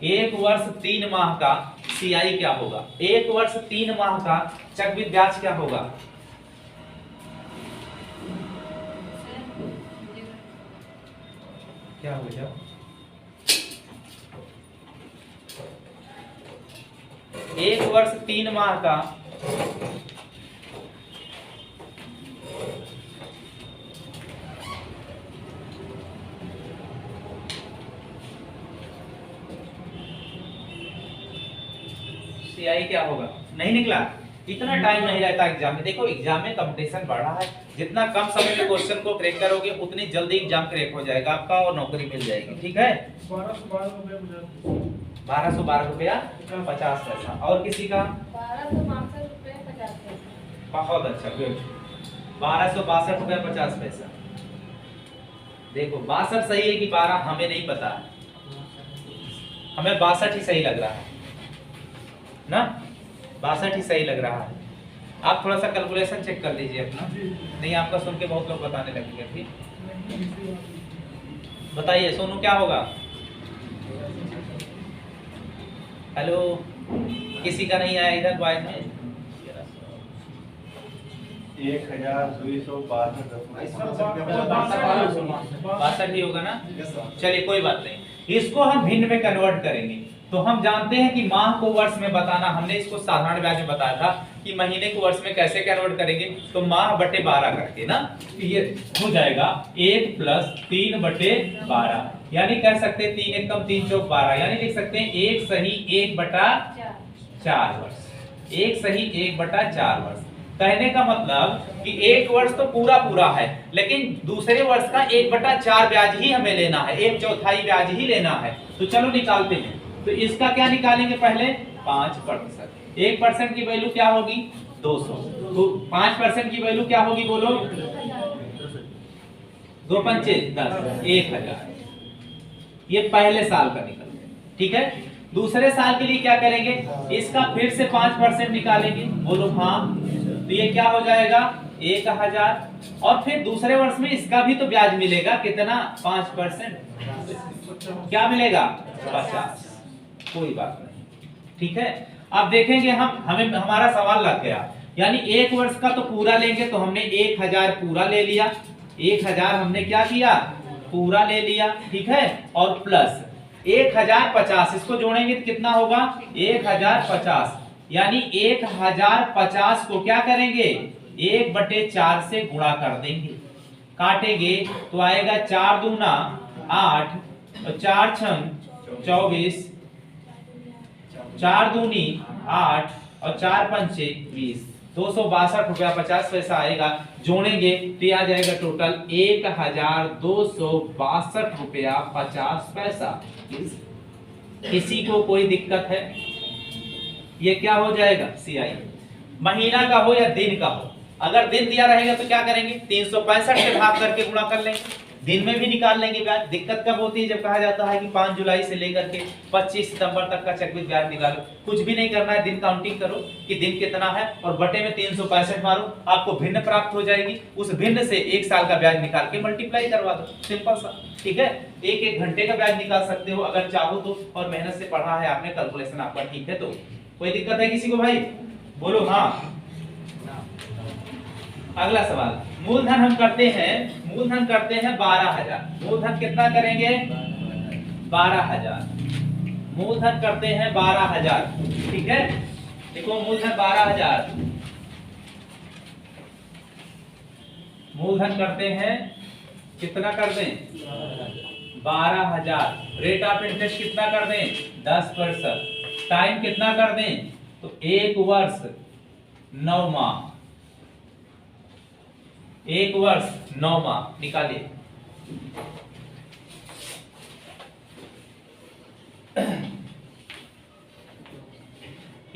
1 वर्ष 3 माह का CI क्या होगा, 1 वर्ष 3 माह का चक्रवृद्धि ब्याज क्या होगा। क्या हो गया, 1 वर्ष 3 माह का CI क्या होगा, नहीं निकला। इतना टाइम नहीं रहता एग्जाम में। देखो एग्जाम में कंपटीशन बढ़ रहा है, जितना कम समय में क्वेश्चन को क्रैक करोगे उतनी जल्दी एग्जाम क्रैक हो जाएगा आपका और नौकरी मिल जाएगी। ठीक है, 1212 रुपया 50 पैसा, और किसी का 1262 रुपये 50 पैसा। बहुत अच्छा, गुड, 1262 रुपया 50 पैसा। देखो 62 सही है कि 12 हमें नहीं पता, हमें 62 ही सही लग रहा है ना, 62 ही सही लग रहा है। आप थोड़ा सा कैलकुलेशन चेक कर लीजिए अपना, नहीं आपका सुन के बहुत लोग बताने लगेंगे। फिर बताइए सोनू क्या होगा, हेलो, किसी का नहीं आया इधर बॉयज में, 1262 ही होगा ना। चलिए कोई बात नहीं, इसको हम भिन्न में कन्वर्ट करेंगे। तो हम जानते हैं कि माह को वर्ष में बताना, हमने इसको साधारण ब्याज में बताया था कि महीने को वर्ष में कैसे कन्वर्ट करेंगे, तो माह बटे 12 करके ना, तो ये हो जाएगा 1 + 3/12, यानी कह सकते हैं 3 × 3 = 12, यानी लिख सकते हैं 1 सही 1/4 वर्ष, 1 सही 1/4 वर्ष। कहने का मतलब कि 1 वर्ष तो पूरा पूरा है, लेकिन दूसरे वर्ष का 1/4 ब्याज ही हमें लेना है, 1/4 ब्याज ही लेना है। तो चलो निकालते हैं। तो इसका क्या निकालेंगे, पहले 5%, 1% की वैल्यू क्या होगी 200, तो 5% की वैल्यू क्या होगी बोलो, 2 × 5 = 10, 1000। ये पहले साल का निकल गया। ठीक है, दूसरे साल के लिए क्या करेंगे, इसका फिर से 5% निकालेंगे, बोलो हाँ, तो ये क्या हो जाएगा 1000, और फिर दूसरे वर्ष में इसका भी तो ब्याज मिलेगा, कितना 5%, क्या मिलेगा 50, कोई बात नहीं। ठीक है, अब देखेंगे हमें हमारा सवाल लग गया, यानी 1 वर्ष का तो पूरा लेंगे, तो हमने 1000 पूरा ले लिया, 1000 हमने क्या किया पूरा ले लिया। ठीक है, और प्लस 1050, इसको जोड़ेंगे तो कितना होगा 1050, यानी 1050 को क्या करेंगे 1/4 से गुणा कर देंगे, काटेंगे तो आएगा 4 दूना 8 और 4 छंग 24, 4 दूनी 8 और 4 पंचे 20, 262 रुपया 50 पैसा आएगा। जोड़ेंगे तो ये आ जाएगा टोटल 1262 रुपया 50 पैसा। किसी को कोई दिक्कत है? ये क्या हो जाएगा CI, महीना का हो या दिन का हो। अगर दिन दिया रहेगा तो क्या करेंगे 365 से भाग करके गुणा कर लेंगे, दिन में भी निकाल लेंगे ब्याज। दिक्कत कब होती है जब कहा जाता है कि 5 जुलाई से लेकर के 25 सितंबर तक का चक्रवृद्धि ब्याज निकालो। कुछ भी नहीं करना है, दिन काउंटिंग करो कि दिन कितना है और बटे में 365 मारो, आपको भिन्न प्राप्त हो जाएगी। उस भिन्न से 1 साल का ब्याज निकाल के मल्टीप्लाई करवा दो, सिंपल सा। ठीक है, 1-1 घंटे का ब्याज निकाल सकते हो अगर चाहो तो, और मेहनत से पढ़ा है आपने, कैलकुलेशन आपका ठीक है तो। कोई दिक्कत है किसी को भाई? बोलो हाँ। अगला सवाल, मूलधन हम करते हैं 12,000। मूलधन कितना करेंगे 12,000। मूलधन करते हैं 12,000। ठीक है, देखो मूलधन 12,000, मूलधन करते हैं कितना कर दें 12,000। रेट ऑफ इंटरेस्ट कितना कर दें 10%। टाइम कितना कर दें तो 1 वर्ष 9 माह। 1 वर्ष 9 माह निकालिए।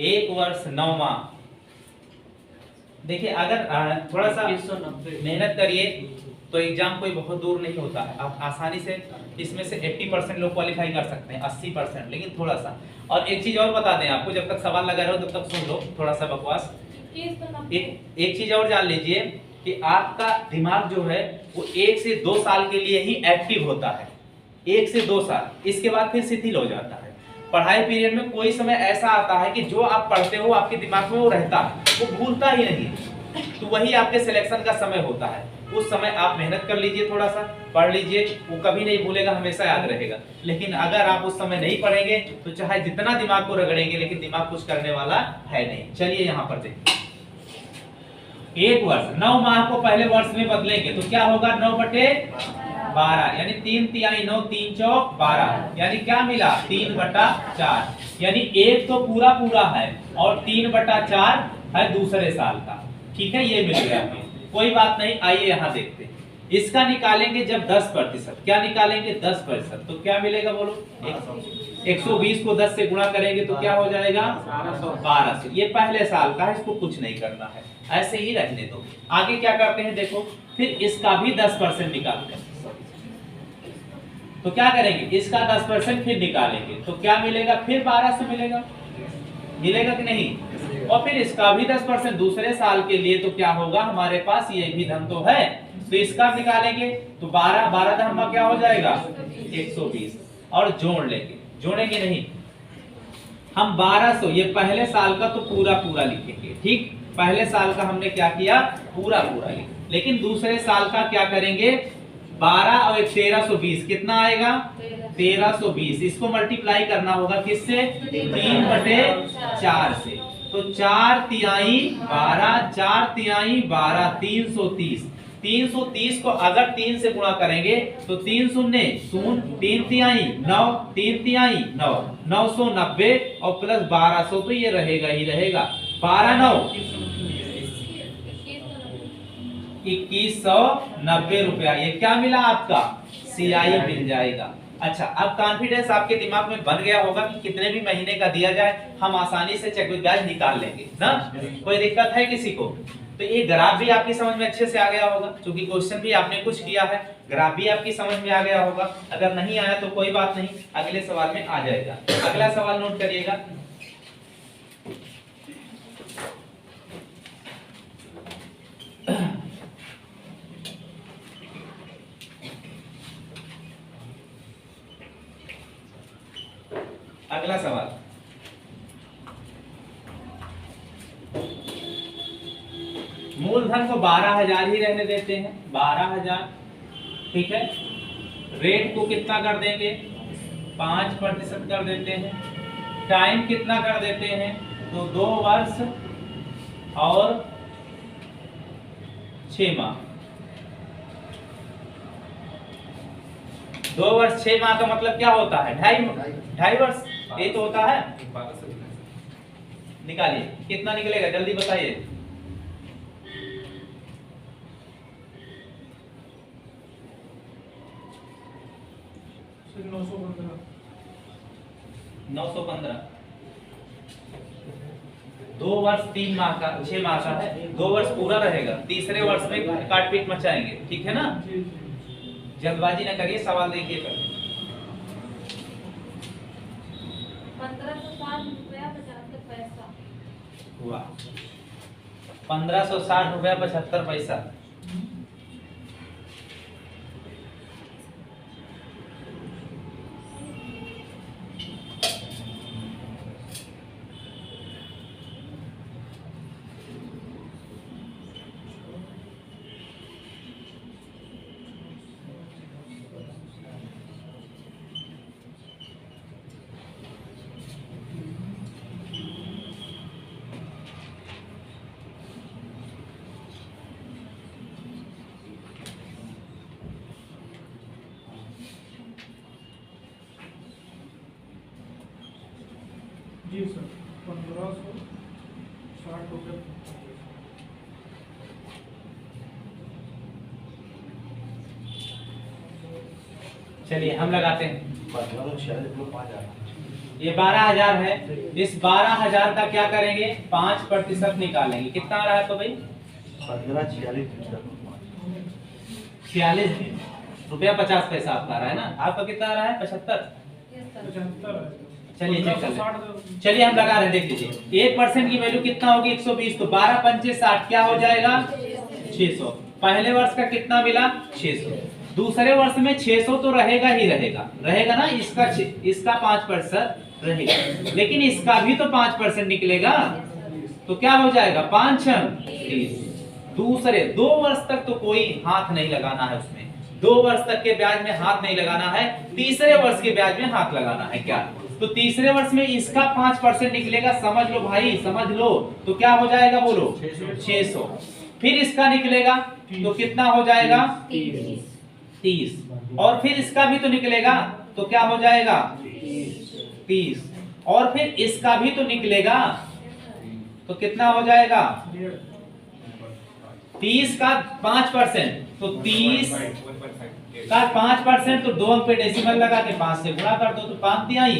एक वर्ष 9 माह। देखिए अगर थोड़ा सा मेहनत करिए तो एग्जाम कोई बहुत दूर नहीं होता है। आप आसानी से इसमें से 80% लोग क्वालिफाई कर सकते हैं, 80%। लेकिन थोड़ा सा, और एक चीज और बता दें आपको, जब तक सवाल लगा रहे हो तब तक सुन लो थोड़ा सा बकवास। एक चीज और जान लीजिए कि आपका दिमाग जो है वो 1 से 2 साल के लिए ही एक्टिव होता है। 1 से 2 साल, इसके बाद फिर शिथिल हो जाता है। पढ़ाई पीरियड में कोई समय ऐसा आता है कि जो आप पढ़ते हो आपके दिमाग में वो रहता है, वो भूलता ही नहीं, तो वही आपके सिलेक्शन का समय होता है। उस समय आप मेहनत कर लीजिए, थोड़ा सा पढ़ लीजिए, वो कभी नहीं भूलेगा, हमेशा याद रहेगा। लेकिन अगर आप उस समय नहीं पढ़ेंगे तो चाहे जितना दिमाग को रगड़ेंगे लेकिन दिमाग कुछ करने वाला है नहीं। चलिए यहाँ पर देखिए, 1 वर्ष 9 माह को पहले वर्ष में बदलेंगे तो क्या होगा 9/12, यानी 3 तिहाई 9, 3 चौक 12, यानी क्या मिला 3/4, यानी 1 तो पूरा पूरा है और 3/4 है दूसरे साल का। ठीक है, ये मिल गया हमें, कोई बात नहीं। आइए यहाँ देखते हैं, इसका निकालेंगे जब 10%। क्या निकालेंगे 10%, तो क्या मिलेगा बोलो 120 को 10 से गुणा करेंगे तो क्या हो जाएगा 1200। ये पहले साल का है, इसको कुछ नहीं करना है, ऐसे ही रहने दो। आगे क्या करते हैं देखो, फिर इसका भी 10% निकालते हैं। तो क्या करेंगे, इसका 10% फिर निकालेंगे तो क्या मिलेगा, फिर 1200 मिलेगा, मिलेगा कि नहीं। और फिर इसका भी 10% दूसरे साल के लिए, तो क्या होगा हमारे पास ये भी धन तो है, तो इसका निकालेंगे तो 12 धन क्या हो जाएगा 120, और जोड़ लेंगे, जोड़ेंगे नहीं हम 1200, ये पहले साल का तो पूरा पूरा लिखेंगे। ठीक, पहले साल का हमने क्या किया पूरा पूरा लिखा, लेकिन दूसरे साल का क्या करेंगे 12 और 1320 कितना आएगा 1320। इसको मल्टीप्लाई करना होगा किससे 3/4 से, तो 4 तिहाई 12, 4 तिहाई 12, 330। 330 को अगर 3 से गुणा करेंगे तो 3 शून्य 0, 3 तिहाई 9, 3 तिहाई 9, 990 और प्लस 1200, तो ये रहेगा ही रहेगा 12/9 2190 रुपया। ये क्या मिला आपका CI मिल जाएगा। अच्छा, अब कॉन्फिडेंस आपके दिमाग में बन गया होगा कि कितने भी महीने का दिया जाए हम आसानी से चक्रवृद्धि ब्याज निकाल लेंगे ना। कोई दिक्कत है किसी को? तो ये ग्राफ भी आपकी समझ में अच्छे से आ गया होगा, क्योंकि क्वेश्चन भी आपने कुछ किया है, ग्राफ भी आपकी समझ में आ गया होगा। अगर नहीं आया तो कोई बात नहीं, अगले सवाल में आ जाएगा। अगला सवाल नोट करिएगा, अगला सवाल, मूलधन को 12,000 ही रहने देते हैं, 12,000। ठीक है, रेट को कितना कर देंगे 5% कर देते हैं। टाइम कितना कर देते हैं तो 2 वर्ष और 6 माह। 2 वर्ष 6 माह का मतलब क्या होता है? ढाई वर्ष। ये तो होता है। निकालिए कितना निकलेगा, जल्दी बताइए। 915। 2 वर्ष 3 माह का 6 माह का है, 2 वर्ष पूरा रहेगा, तीसरे वर्ष में काटपीट मचाएंगे, ठीक है ना? जल्दबाजी ना करिए, सवाल देखिए कर। 1560 रुपया 75 पैसा हुआ 1560 रुपया 75 पैसा। जी सर 1560 रुपये। चलिए हम लगाते हैं। ये 12,000 है, इस 12,000 का क्या करेंगे? 5% निकालेंगे। कितना आ रहा है तो भाई? 46 रुपया 50 पैसा आपका आ रहा है ना? आपका कितना आ रहा है? 75। ये सर 75 चलिए चेक कर लें। चलिए हम लगा रहे हैं, देख लीजिए 1% की वैल्यू कितना होगी? 120। तो 12 पंचे 60 क्या हो जाएगा? 600। पहले वर्ष का कितना मिला? 600। दूसरे वर्ष में 600 तो रहेगा ही रहेगा, रहेगा ना? इसका 5% रहेगा, लेकिन इसका भी तो 5% निकलेगा। तो क्या हो जाएगा? 5 30। दूसरे 2 वर्ष तक तो कोई हाथ नहीं लगाना है उसमें, 2 वर्ष तक के ब्याज में हाथ नहीं लगाना है, तीसरे वर्ष के ब्याज में हाथ लगाना है। क्या? तो तीसरे वर्ष में इसका 5% निकलेगा, समझ लो भाई, समझ लो। तो क्या हो जाएगा बोलो? 600। फिर इसका निकलेगा तो कितना हो जाएगा? 30। और फिर इसका भी तो निकलेगा, तो क्या हो जाएगा? 30। और फिर इसका भी तो निकलेगा, तो कितना हो जाएगा? 30 का 5%, तो 30 का 5%, तो 2 अंक पे डेसिमल लगा के 5 से गुणा कर दो, तो 5 तिहाई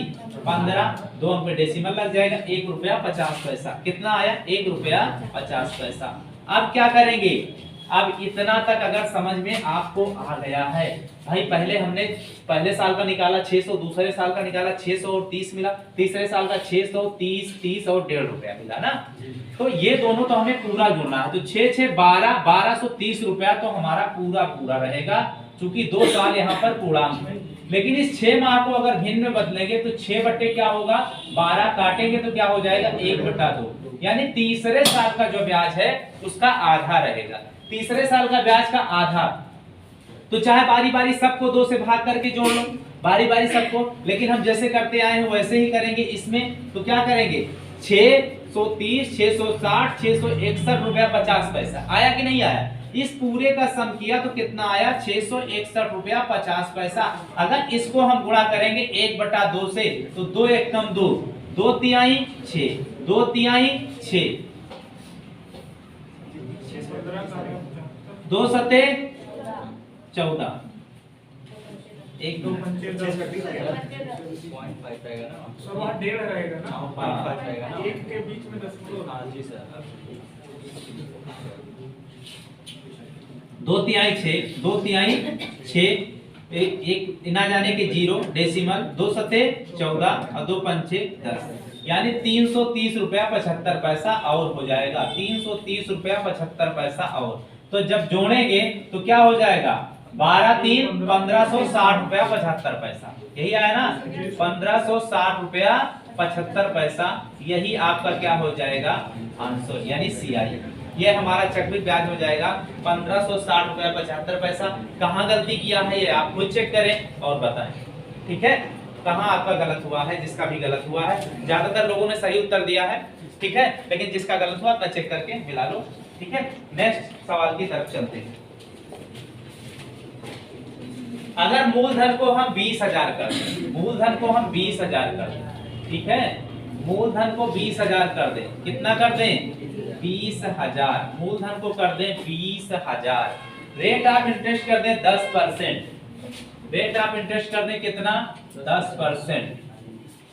15, 2 अंक पे डेसिमल लग जाएगा। 1 रुपया 50 पैसा। कितना आया? 1 रुपया 50 पैसा। अब क्या करेंगे? अब इतना तक अगर समझ में आपको आ गया है भाई, पहले साल का निकाला 600, दूसरे साल का निकाला 600 और 30 मिला, तीसरे साल का 600 30 और 1.5 रुपया मिला ना? तो ये दोनों तो हमें पूरा जोड़ना है। तो 6 6 12 1230 रुपया तो हमारा पूरा रहेगा, क्योंकि 2 साल यहाँ पर पूर्णांक है। लेकिन इस 6 माह को अगर भिन्न में बदलेंगे तो 6 बट्टे क्या होगा? 12 काटेंगे तो क्या हो जाएगा? 1/2। यानी तीसरे साल का जो ब्याज है उसका आधा रहेगा। तीसरे साल का ब्याज का आधा, तो चाहे बारी बारी सबको 2 से भाग करके जोड़ लो, बारी बारी सबको, लेकिन हम जैसे करते आए हैं वैसे ही करेंगे इसमें। तो क्या करेंगे? 630 660 661 रुपया 50 पैसा आया कि नहीं आया? इस पूरे का सम किया तो कितना आया? 661 रुपया 50 पैसा। अगर इसको हम गुणा करेंगे 1/2 से, तो 2 एकम 2, 2 तिहाई 6, 2 तिहाई 6, 2 सते 14, 1 2 सर वहाँ 1.5 रहेगा ना? हाँ। एक के बीच में 10। हाँ जी सर। 2 तिहाई 6, 2 तिहाई 6, एक ना जाने के 0 डेसिमल, 2 सते 14 और 2 पंचे 10, यानी 330 रुपया 75 पैसा और हो जाएगा। 330 रुपया 75 पैसा और। तो जब जोड़ेंगे तो क्या हो जाएगा? 12 3 1560 रुपया 75 पैसा। यही आया ना? 1560 रुपया 75 पैसा। यही आपका क्या हो जाएगा? आंसर, यानी CI। ये हमारा चक्रवृद्धि ब्याज हो जाएगा 1560 रुपया 75 पैसा। कहाँ गलती किया है ये आप खुद चेक करें और बताएं, ठीक है? कहाँ आपका गलत हुआ है, जिसका भी गलत हुआ है। ज्यादातर लोगों ने सही उत्तर दिया है। ठीक है, लेकिन जिसका गलत हुआ अपना चेक करके मिला लो। ठीक है, नेक्स्ट सवाल की तरफ चलते हैं। अगर मूलधन को हम 20,000 कर दें, मूलधन को हम 20,000 कर दें, ठीक है, मूलधन को 20,000 कर दें, कितना कर दें 20,000, मूलधन को कर दें 20,000, रेट ऑफ इंटरेस्ट कर दें 10%, रेट ऑफ इंटरेस्ट कर दें कितना 10%,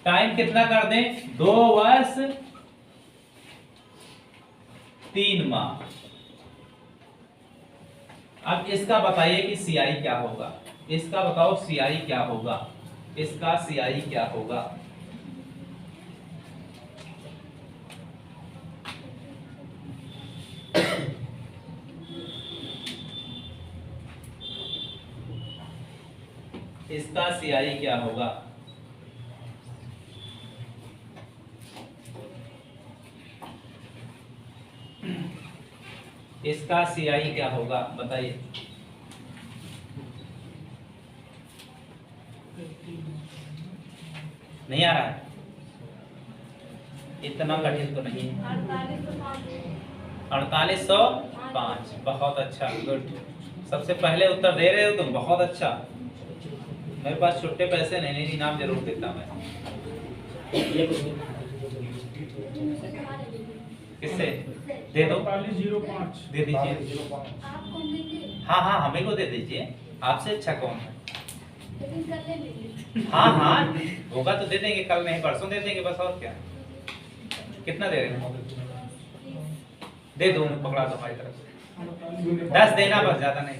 टाइम कितना कर दें 2 वर्ष 3 माह। अब इसका बताइए कि सीआई क्या होगा, इसका बताओ सीआई क्या होगा, इसका सीआई क्या होगा। इसका सीआई क्या होगा। इसका सीआई क्या होगा बताइए। नहीं आ रहा है, इतना कठिन तो नहीं है। 4805, बहुत अच्छा, गुड। सबसे पहले उत्तर दे रहे हो तुम, बहुत अच्छा। मेरे पास छुट्टे पैसे नहीं, इनाम जरूर देता मैं। किससे दे दो, 4505 दे दीजिए। आप कौन देंगे? हाँ हाँ, हमें को दे दीजिए, आपसे अच्छा कौन है। लेकिन कर लेंगे। हाँ हाँ, होगा तो दे देंगे, कल नहीं परसों दे देंगे, बस और क्या। कितना दे रहे हो, दे दो, पकड़ा दो हमारी तरफ से। 10 देना बस, ज्यादा नहीं।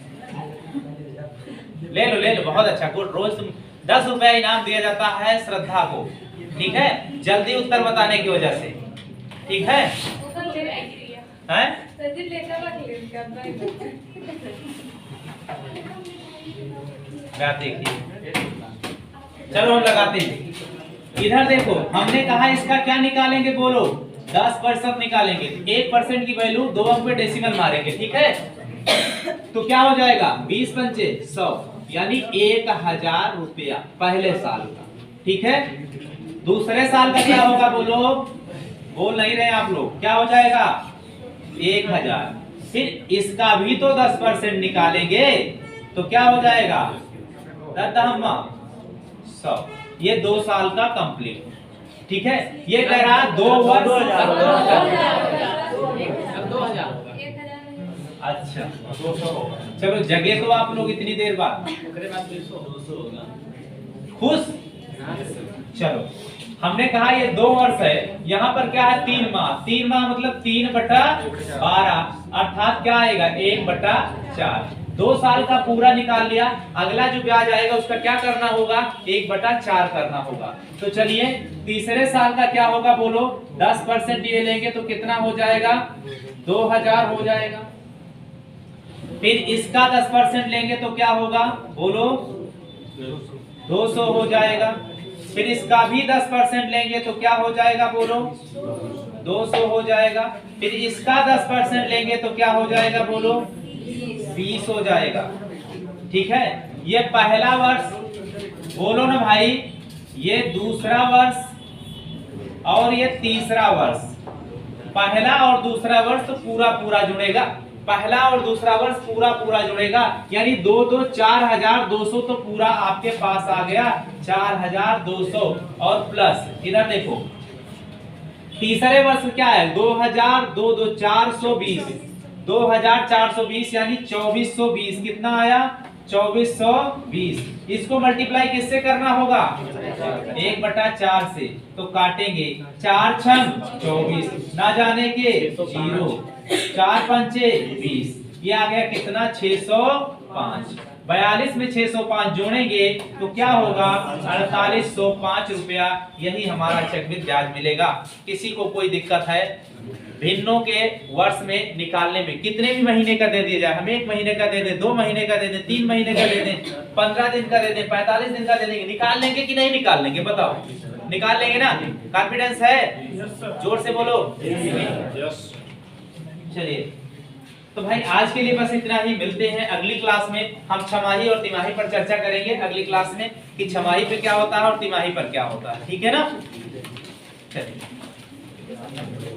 ले लो ले लो, बहुत अच्छा, गुड। रोज तुम 10 रुपया इनाम दिया जाता है श्रद्धा को, ठीक है, जल्दी उत्तर बताने की वजह से, ठीक है। हैं? देखिए, चलो हम लगाते हैं। इधर देखो, हमने कहा इसका क्या निकालेंगे बोलो, 10% निकालेंगे। 1% की वैल्यू 2 अंक पे डेसिमल मारेंगे, ठीक है। तो क्या हो जाएगा 20 पंचे 100, यानी 1000 रुपया पहले साल का, ठीक है। दूसरे साल का क्या होगा बोलो, बोल नहीं रहे आप लोग, क्या हो जाएगा 1000। फिर इसका भी तो 10% निकालेंगे, तो क्या हो जाएगा 100। ये 2 साल का कंप्लीट, ठीक है। ये कह रहा 2 वर्ष 2000। अच्छा 200 होगा। चलो जगे तो आप लोग इतनी देर बाद खुश। चलो हमने कहा ये 2 वर्ष है, यहाँ पर क्या है 3 माह, 3 माह मतलब 3/12, अर्थात क्या आएगा 1/4। 2 साल का पूरा निकाल लिया, अगला जो ब्याज आएगा उसका क्या करना होगा 1/4 करना होगा। तो चलिए तीसरे साल का क्या होगा बोलो, 10% ये लेंगे तो कितना हो जाएगा 2000 हो जाएगा। फिर इसका 10% लेंगे तो क्या होगा बोलो 200 हो जाएगा। फिर इसका भी 10% लेंगे तो क्या हो जाएगा बोलो 200 हो जाएगा। फिर इसका 10% लेंगे तो क्या हो जाएगा बोलो 20 हो जाएगा, ठीक है। ये पहला वर्ष बोलो ना भाई, ये दूसरा वर्ष और ये तीसरा वर्ष। पहला और दूसरा वर्ष तो पूरा पूरा जुड़ेगा, पहला और दूसरा वर्ष पूरा पूरा जुड़ेगा, यानी 2 2 4200 तो पूरा आपके पास आ गया 4200 और प्लस इधर देखो तीसरे वर्ष क्या है 2000 2 2 420 2420 यानी 2420 कितना आया 2420। इसको मल्टीप्लाई किससे करना होगा 1/4 से, तो काटेंगे 4 छंग 24 ना जाने के 0, 4 पंचे 20, ये आ गया कितना 605। 42 में 605 जोड़ेंगे तो क्या होगा 4805 रुपया। यही हमारा चक्रवृद्धि ब्याज मिलेगा। किसी को कोई दिक्कत है भिन्नों के वर्ष में निकालने में, कितने भी महीने का दे दिया जाए, हम 1 महीने का दे दें, 2 महीने का दे दें, 3 महीने का दे दें, 15 दिन का दे दें, 45 दिन का दे देंगे, निकाल लेंगे कि नहीं निकाल लेंगे बताओ, निकाल लेंगे ना। कॉन्फिडेंस है, जोर से बोलो चलिए तो भाई आज के लिए बस इतना ही। मिलते हैं अगली क्लास में, हम छमाही और तिमाही पर चर्चा करेंगे अगली क्लास में कि छमाही पे क्या होता है और तिमाही पर क्या होता है, ठीक है ना। चलिए।